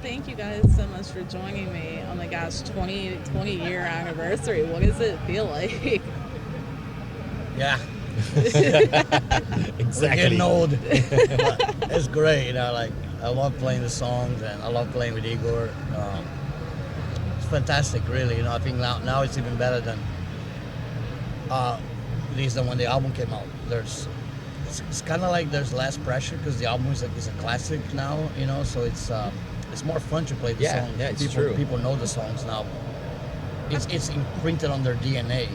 thank you guys so much for joining me. Oh my gosh, 20 year anniversary. What does it feel like? Yeah, we're Exactly. getting old. But it's great, like I love playing the songs and I love playing with Igor. It's fantastic, really. I think now it's even better than uh, at least than when the album came out. It's kind of like there's less pressure because the album is a classic now. So it's more fun to play the Yeah, songs. yeah, it's people true. people know the songs now. It's imprinted on their DNA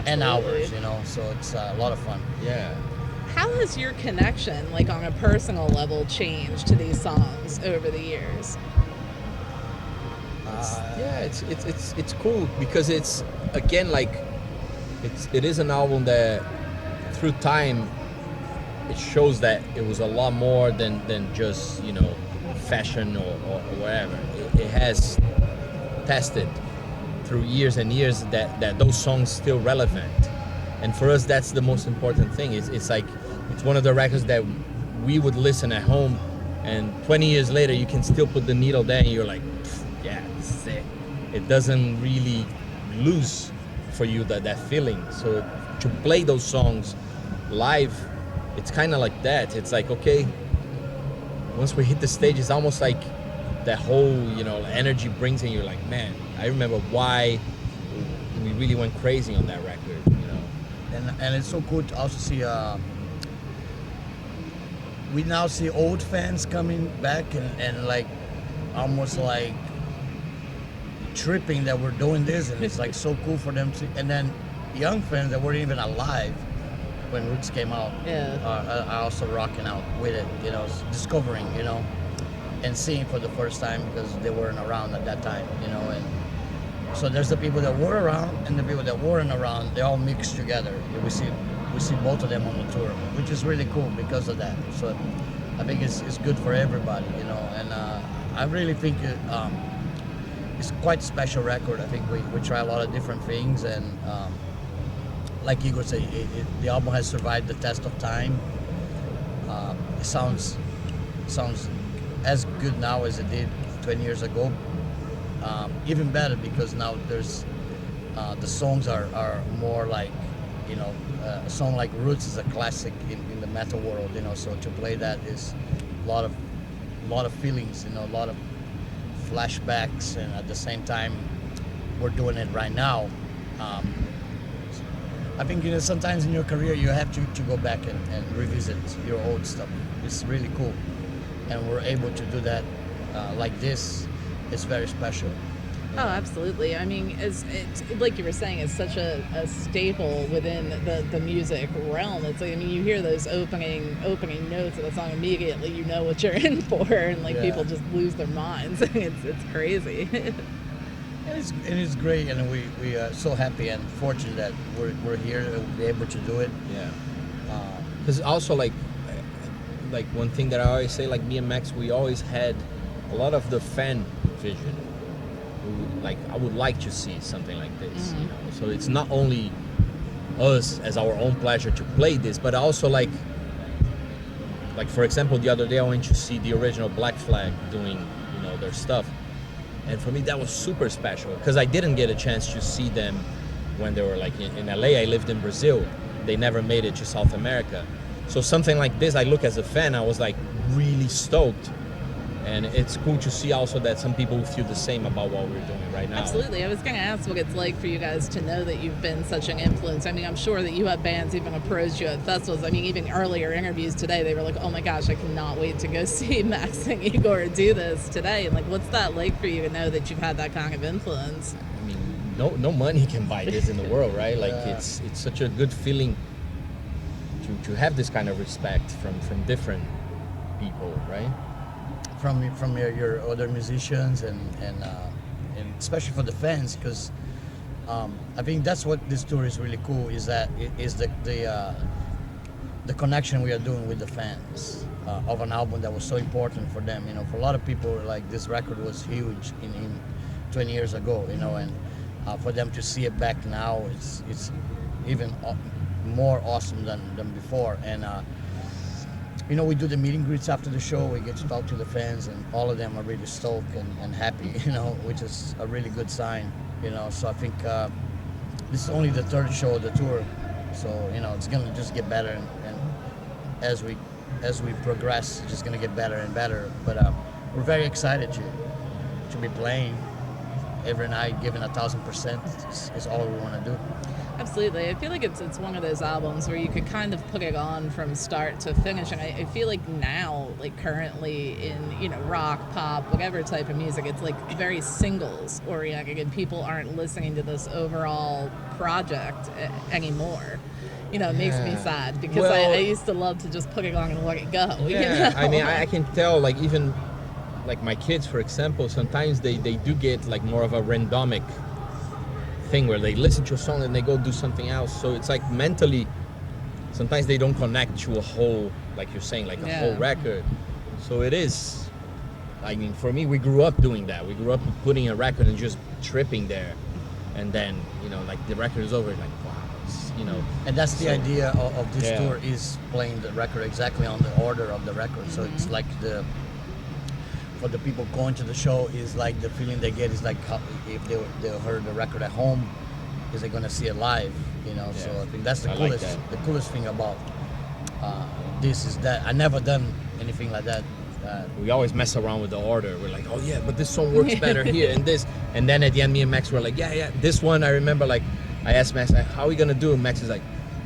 and Absolutely. ours. So it's a lot of fun. Yeah. How has your connection, like on a personal level, changed to these songs over the years? Yeah, it's cool because it's again like it is an album that through time it shows that it was a lot more than just fashion or whatever. It has tested through years and years that those songs still relevant, and for us that's the most important thing. It's like it's one of the records that we would listen at home, and 20 years later you can still put the needle there and you're like, yeah, this is it. It doesn't really lose for you that feeling. So to play those songs live, it's kind of like that. It's like, okay, once we hit the stage, it's almost like that whole energy brings in. You're like, man, I remember why we really went crazy on that record. And it's so cool to also see. We now see old fans coming back and like almost like tripping that we're doing this, and it's like so cool for them to. And then young fans that weren't even alive when Roots came out, Yeah. are also rocking out with it. Discovering, and seeing for the first time because they weren't around at that time. And so there's the people that were around and the people that weren't around. They all mixed together. We see both of them on the tour, which is really cool because of that. So I think it's good for everybody. And I really think it's quite a special record. I think we try a lot of different things, and like Igor said, the album has survived the test of time. It sounds as good now as it did 20 years ago. Even better because now there's the songs are more like a song like Roots is a classic in the metal world. So to play that is a lot of feelings. A lot of flashbacks, and at the same time we're doing it right now. I think sometimes in your career you have to go back and revisit your old stuff. It's really cool, and we're able to do that like this. It's very special. Oh, absolutely. I mean, it's like you were saying, it's such a staple within the music realm. It's like, I mean, you hear those opening notes of the song, immediately you know what you're in for, and like Yeah. people just lose their minds. It's crazy. And it's great, and we are so happy and fortunate that we're here and we're able to do it. Yeah. Uh, Because also like one thing that I always say, like me and Max, we always had a lot of the fan vision. Like I would like to see something like this. So it's not only us as our own pleasure to play this, but also like for example, the other day I went to see the original Black Flag doing their stuff, and for me that was super special because I didn't get a chance to see them when they were like in LA. I lived in Brazil. They never made it to South America. So something like this, I look as a fan, I was like really stoked. And it's cool to see also that some people feel the same about what we're doing right now. Absolutely. I was going to ask what it's like for you guys to know that you've been such an influence. I mean, I'm sure that you have bands even approach you at festivals. I mean, even earlier interviews today, they were like, oh my gosh, I cannot wait to go see Max and Igor do this today. And like, what's that like for you to know that you've had that kind of influence? I mean, no money can buy this in the world, right? Like Yeah. it's such a good feeling to have this kind of respect from different people, right? from your other musicians and especially for the fans, because I think that's what this tour is really cool, is that it is the connection we are doing with the fans of an album that was so important for them. For a lot of people, like this record was huge in 20 years ago, and for them to see it back now, it's even more awesome than before. And you know, we do the meet and greets after the show. We get to talk to the fans, and all of them are really stoked and happy, you know, which is a really good sign, you know. So I think this is only the third show of the tour, so you know it's gonna just get better, and as we progress, it's just gonna get better and better. But we're very excited to be playing every night, giving 1,000% is all we want to do. Absolutely. I feel like it's one of those albums where you could kind of put it on from start to finish. And I feel like now, like currently in, you know, rock, pop, whatever type of music, it's like very singles oriented, and people aren't listening to this overall project anymore. You know, it makes me sad because I used to love to just put it on and let it go. Yeah, you know? I mean, I can tell, like, even like my kids, for example, sometimes they do get like more of a randomic thing where they listen to a song and they go do something else. So it's like mentally, sometimes they don't connect to a whole, like you're saying, like a whole record. So it is, I mean, for me, we grew up doing that. We grew up putting a record and just tripping there. And then, you know, like the record is over, like, wow, it's, you know. And that's the idea of this tour, is playing the record exactly on the order of the record. So it's like for the people going to the show, is like the feeling they get is like how, if they heard the record at home, is they gonna see it live, you know. So I think that's the coolest, the coolest thing about this is that I never done anything like that. We always mess around with the order. We're like, oh yeah, but this song works better here and this, and then at the end, me and Max were like, yeah, this one I remember. Like, I asked Max, like, how are we gonna do it? Max is like,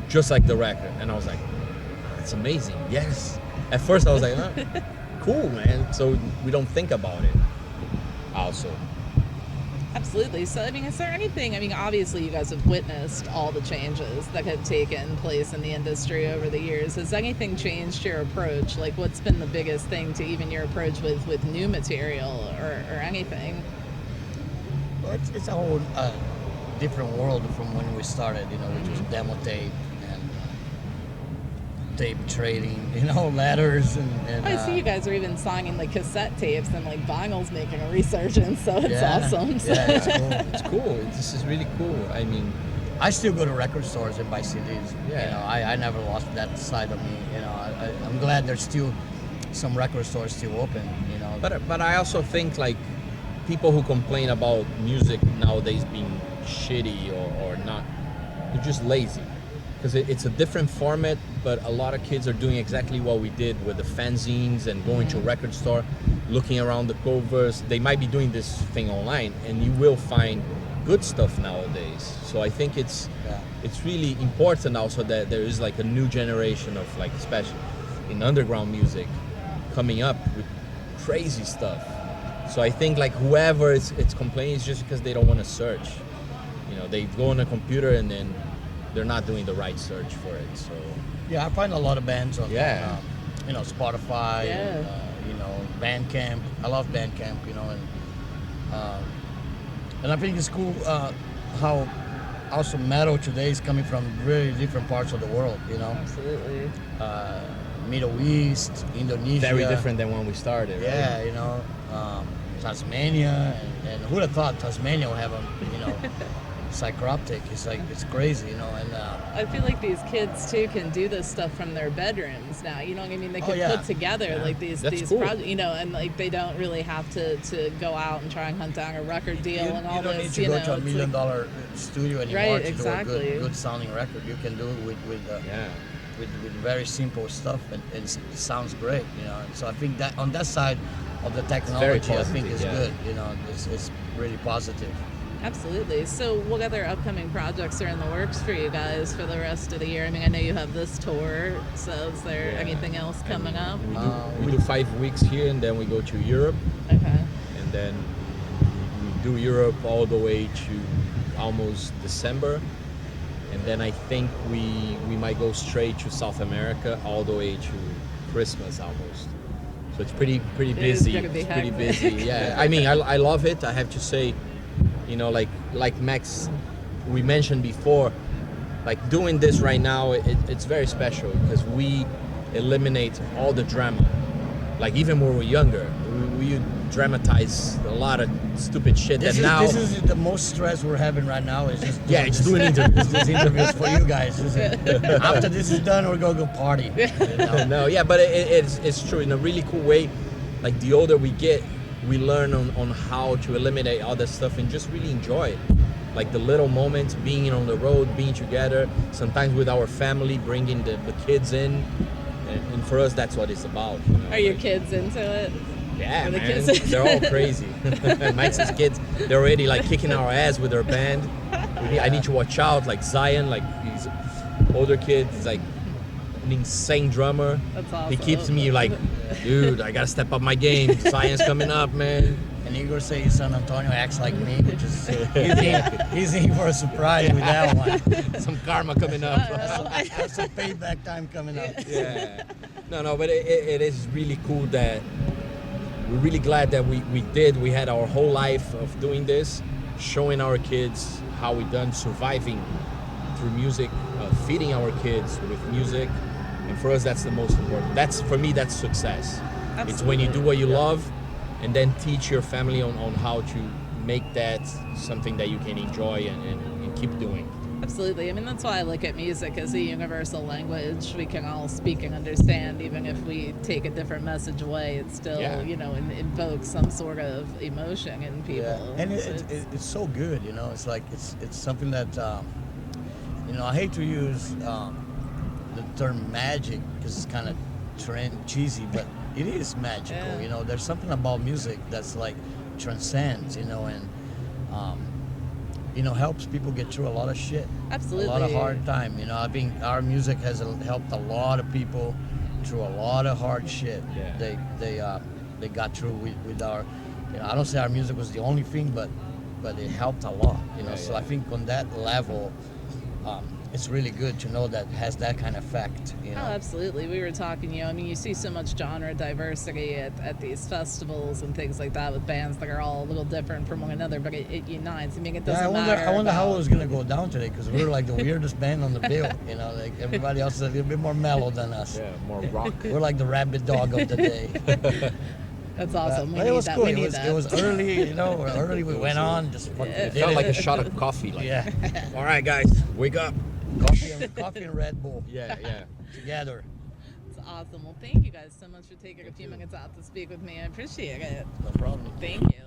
just like the record, and I was like, it's amazing. Yes. At first, I was like, cool, man. So we don't think about it. Also. Absolutely. So, I mean, is there anything, I mean, obviously you guys have witnessed all the changes that have taken place in the industry over the years. Has anything changed your approach? Like, what's been the biggest thing to even your approach with new material or anything? Well, it's a whole different world from when we started, you know, which was demo tape and tape trading, you know, letters and I see you guys are even signing like cassette tapes, and like vinyl's making a resurgence, so it's awesome. So. Yeah, it's cool. It's cool. This is really cool. I mean, I still go to record stores and buy CDs. Yeah. You know, I never lost that side of me. You know, I'm glad there's still some record stores still open. You know, but I also think like people who complain about music nowadays being shitty or not, they're just lazy. Because it's a different format, but a lot of kids are doing exactly what we did with the fanzines and going to a record store, looking around the covers. They might be doing this thing online, and you will find good stuff nowadays. So I think it's really important also that there is like a new generation of, like, especially in underground music, coming up with crazy stuff. So I think like whoever is complaining is just because they don't want to search. You know, they go on a computer and then they're not doing the right search for it. So yeah, I find a lot of bands on you know, Spotify, and, you know, Bandcamp. I love Bandcamp, you know, and I think it's cool how also metal today is coming from really different parts of the world, you know. Absolutely. Middle East, Indonesia. very different than when we started. Right? Yeah, you know, Tasmania, and who'd have thought Tasmania would have a, you know, psychroptic. It's like, it's crazy, you know. And I feel like these kids too can do this stuff from their bedrooms now. You know what I mean? They can put together like these cool. projects, you know, and like they don't really have to go out and try and hunt down a record deal and all this. You don't need to go to know, $1 million studio anymore to do a good sounding record. You can do it with very simple stuff, and it sounds great, you know. So I think that on that side of the technology, I think is good, you know. It's really positive. Absolutely. So what other upcoming projects are in the works for you guys for the rest of the year? I mean, I know you have this tour, so is there anything else coming up? We do 5 weeks here, and then we go to Europe. Okay. And then we do Europe all the way to almost December. And then I think we might go straight to South America all the way to Christmas almost. So it's pretty busy. It's pretty busy. Yeah. I mean, I love it. I have to say, you know, like Max, we mentioned before, like doing this right now, it's very special because we eliminate all the drama. Like even when we were younger, we dramatize a lot of stupid shit. This is the most stress we're having right now. Is just doing interviews. These interviews for you guys. After this is done, we're gonna go party. You know? No, yeah, but it's true in a really cool way. Like the older we get, we learn on how to eliminate other stuff and just really enjoy it. Like the little moments, being on the road, being together, sometimes with our family, bringing the kids in. And for us, that's what it's about. You know? Are your kids into it? Yeah, Are the man. kids- They're all crazy. Max's kids, they're already like kicking our ass with their band. I need to watch out. Like Zion, like he's older kid, he's like an insane drummer. That's awesome. He keeps me like, dude, I gotta step up my game. Zion's coming up, man. And Igor says San Antonio acts like me, which is he's in for a surprise with that one. Some karma coming up. There's some payback time coming up. Yeah. No, but it is really cool that we're really glad that we did. We had our whole life of doing this, showing our kids how we done surviving through music, feeding our kids with music, and for us that's the most important. For me that's success. Absolutely. It's when you do what you love, and then teach your family on how to make that something that you can enjoy and keep doing. Absolutely. I mean, that's why I look at music as a universal language we can all speak and understand, even if we take a different message away. It still, invokes some sort of emotion in people. Yeah. And it's so good, you know. It's like it's something that I hate to use the term magic because it's kind of cheesy, but it is magical. Yeah. You know, there's something about music that's like transcends, and helps people get through a lot of shit. Absolutely. A lot of hard time. You know, I think our music has helped a lot of people through a lot of hard shit. Yeah. They got through with our. I don't say our music was the only thing, but it helped a lot. So I think on that level, it's really good to know that it has that kind of effect. Oh, absolutely. We were talking, you see so much genre diversity at these festivals and things like that with bands that are all a little different from one another, but it unites. I mean, it doesn't matter. I wonder how it was going to go down today, because we were like the weirdest band on the bill. Like everybody else is a little bit more mellow than us. Yeah, more rock. We're like the rabid dog of the day. That's awesome. But it was cool. It was early, early we went on. Just fucking It did felt it. like a shot of coffee. Like, Yeah. all right, guys, wake up. Coffee and Red Bull. Yeah. Together. It's awesome. Well, thank you guys so much for taking a few minutes out to speak with me. I appreciate it. No problem. Thank you.